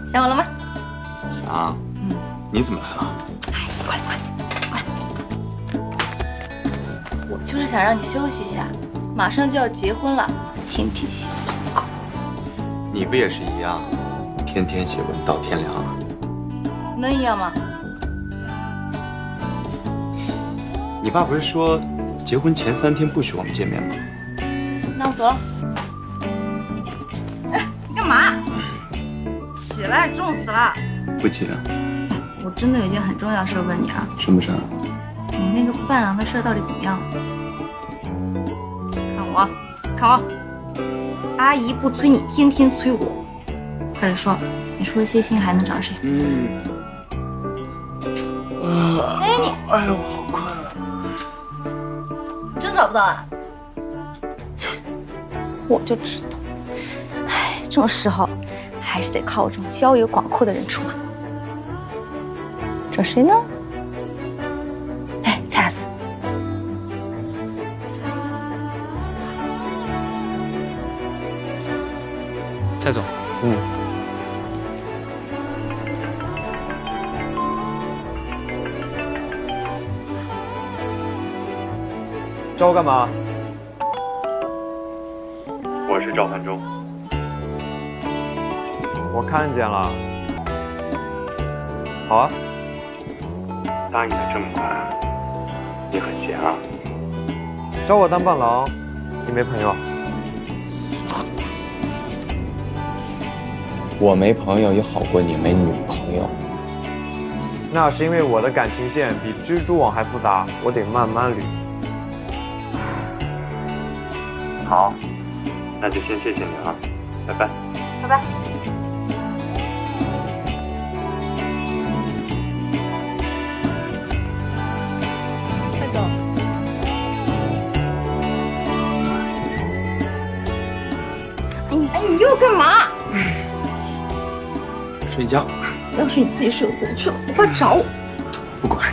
想我了吗？想。你怎么了？哎，快！我就是想让你休息一下，马上就要结婚了，天天写报告。你不也是一样，天天写文到天亮啊？能一样吗？你爸不是说结婚前3天不许我们见面吗？那我走了。哎，你干嘛？起来，重死了！不急啊。我真的有一件很重要的事问你啊。什么事儿？你那个伴郎的事到底怎么样了？看我，阿姨不催你，天天催我。快点说，你除了谢欣还能找谁？哎你，哎呦，我好困啊！真找不到啊？我就知道，哎，这种时候还是得靠我这种交友广阔的人出马。找谁呢？哎，蔡司。蔡总，找我干嘛？我是赵凡忠。我看见了。好啊。答应的这么快，你很闲啊？找我当伴郎，你没朋友？我没朋友也好过你没女朋友。那是因为我的感情线比蜘蛛网还复杂，我得慢慢捋。好，那就先谢谢你啊，拜拜。拜拜。蔡总，哎，你又干嘛？睡觉。要是你自己睡，我回去了，你快找我。不管。